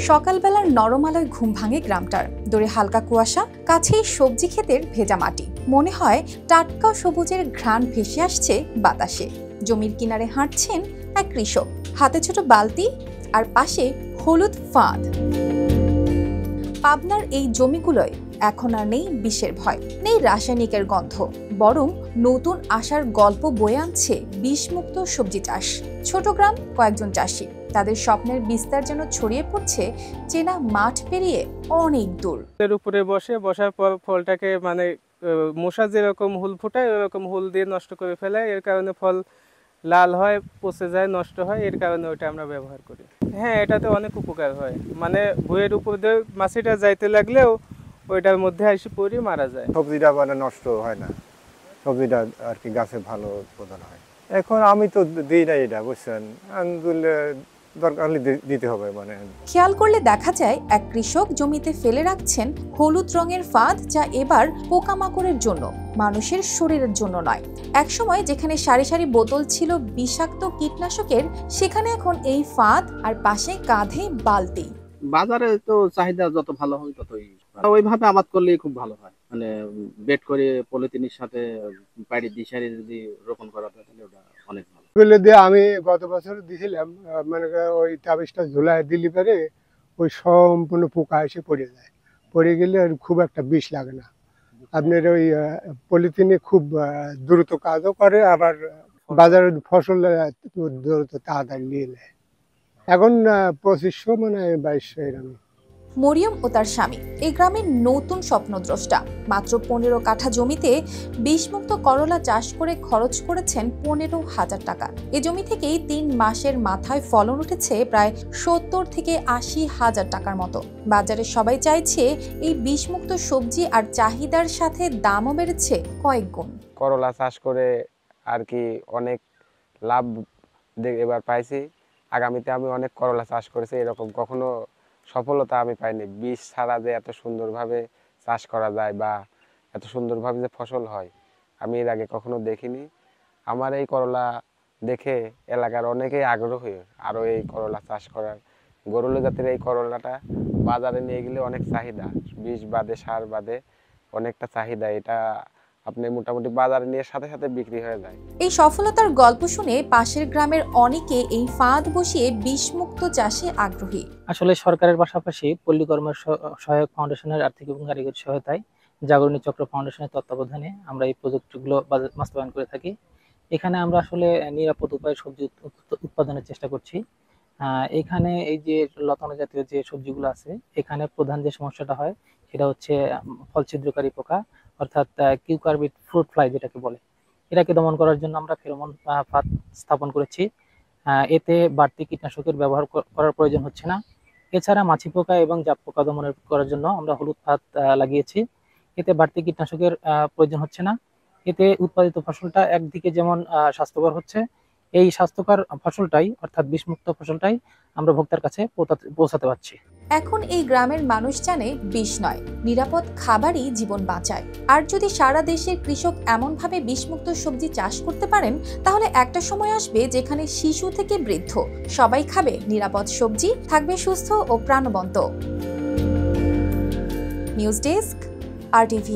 সকালবেলার নরম আলোয় ঘুম ভাঙে গ্রামটার। দূরে হালকা কুয়াশা, কাছেই সবজি ক্ষেতের ভেজা মাটি। মনে হয় টাটকা সবুজের ঘ্রাণ ভেসে আসছে বাতাসে। জমির কিনারে হাঁটছেন এক কৃষক, হাতে ছোট বালতি আর পাশে হলুদ ফাঁদ। পাবনার এই জমিগুলোয় এখন আর নেই বিষের ভয়, নেই রাসায়নিকের গন্ধ, বরং নতুন আশার গল্প বয়ে আনছে বিষমুক্ত সবজি চাষ। ছোট গ্রাম, কয়েকজন চাষি, তাদের স্বপ্নের বিস্তার যেন ছড়িয়ে পড়ছে চেনা মাঠ পেরিয়ে অনেক দূর। এর উপরে বসার পর ফলটাকে মশা যেরকম হুল ফুটায় ওরকম হুল দিয়ে নষ্ট করে ফেলায়, এর কারণে ফল লাল হয়, পচে যায়, নষ্ট হয়। এর কারণে ওইটা আমরা ব্যবহার করি। হ্যাঁ, এটাতে অনেক উপকার হয়। ভুঁইয়ের উপর দিয়ে মাছিটা যাইতে লাগলেও ওইটার মধ্যে এসে পড়ে মারা যায়। সবজিটা নষ্ট হয় না, সবজিটা আর কি গাছে ভালো উৎপাদন হয়। এখন আমি তো দিই না এটা, বুঝছেন, দরকার হলে দিতে হবে। খেয়াল করলে দেখা যায় এক কৃষক জমিতে ফেলে রাখছেন হলুদ রঙের ফাঁদ, যা এবার পোকামাকড়ের জন্য, মানুষের শরীরের জন্য নয়। একসময় যেখানে সারি সারি বোতল ছিল বিষাক্ত কীটনাশকের, সেখানে এখন এই ফাঁদ আর পাশে কাঁধে বালতি। বাজারে তো চাহিদা যত ভালো হয় ততই ওইভাবে আবাদ করলে খুব ভালো হয়। বেড করে পলিথিনের সাথে পাড়ি দিশারি যদি রোপণ করা হয় তাহলে ওটা অনেক ভালো। আমি গত বছর দিয়েছিলাম, ওই তাবিজটা ঝুলায় দিলি পরে ওই সম্পূর্ণ পোকা এসে পড়ে যায়। পড়ে গেলে আর খুব একটা বিষ লাগে না। আপনার ওই পলিথিনে খুব দ্রুত কাজও করে, আবার বাজারের ফসল দ্রুত তাড়াতাড়ি নিয়ে নেয়। এখন 2500 2200 এরকম। মরিয়ম ও তার স্বামী এই গ্রামের নতুন স্বপ্নদ্রষ্টা। মাত্র 15 কাঠা জমিতে বিষমুক্ত করলা চাষ করে খরচ করেছেন 15,000 টাকা। এই জমি থেকেই 3 মাসের মাথায় ফলন উঠেছে প্রায় 70 থেকে 80,000 টাকার মতো। বাজারে সবাই চাইছে এই বিষমুক্ত সবজি, আর চাহিদার সাথে দামও বেড়েছে কয়েক গুণ। করলা চাষ করে আর কি অনেক লাভ এবার পাইছি। আগামীতে আমি অনেক করলা চাষ করেছি, এরকম কখনো সফলতা আমি পাইনি। বীজ ছাড়া যে এত সুন্দরভাবে চাষ করা যায় বা এত সুন্দরভাবে যে ফসল হয়, আমি এর আগে কখনো দেখিনি। আমার এই করলা দেখে এলাকার অনেকেই আগ্রহী আরও এই করলা চাষ করার। গরুলা জাতের এই করলাটা বাজারে নিয়ে গেলে অনেক চাহিদা, বীজ বাদে সার বাদে অনেকটা চাহিদা। এটা আপনি মোটামুটি বাজারে নিয়ে সাথে সাথে বিক্রি হয়ে যায়। এই সফলতার গল্প শুনে পাশের গ্রামের অনেকে এই ফাঁদ বসিয়ে বিষমুক্ত চাষে আগ্রহী। আসলে সরকারের পাশাপাশি পল্লী কর্ম সহায়ক ফাউন্ডেশনের আর্থিক এবং কারিগরি সহায়তায় জাগরণী চক্র ফাউন্ডেশনের তত্ত্বাবধানে আমরা এই প্রজেক্টগুলো বাস্তবায়ন করে থাকি। এখানে আমরা আসলে নিরাপদ উপায়ে সবজি উৎপাদনের চেষ্টা করছি। এখানে এই যে লতানো জাতীয় যে সবজিগুলো আছে, এখানে প্রধান যে সমস্যাটা হয় সেটা হচ্ছে ফল ছিদ্রকারী পোকা, অর্থাৎ কিউকারবিট ফ্রুট ফ্লাই যেটাকে বলে। এটাকে দমন করার জন্য আমরা ফেরোমন ফাঁদ স্থাপন করেছি। এতে বাড়তি কীটনাশকের ব্যবহার করার প্রয়োজন হচ্ছে না। এছাড়া মাছি পোকা এবং জাপ পোকা দমন করার জন্য আমরা হলুদ ফাঁদ লাগিয়েছি। এতে বাড়তি কীটনাশকের প্রয়োজন হচ্ছে না। এতে উৎপাদিত ফসলটা একদিকে যেমন স্বাস্থ্যকর হচ্ছে, এই স্বাস্থ্যকর ফসলটাই অর্থাৎ বিষমুক্ত ফসলটাই আমরা ভোক্তার কাছে পৌঁছাতে পারছি। এখন এই গ্রামের মানুষ জানে বিষ নয়, নিরাপদ খাবারই জীবন বাঁচায়। আর যদি সারা দেশের কৃষক এমনভাবে বিষমুক্ত সবজি চাষ করতে পারেন, তাহলে একটা সময় আসবে যেখানে শিশু থেকে বৃদ্ধ সবাই খাবে নিরাপদ সবজি, থাকবে সুস্থ ও প্রাণবন্ত। News desk, RTV।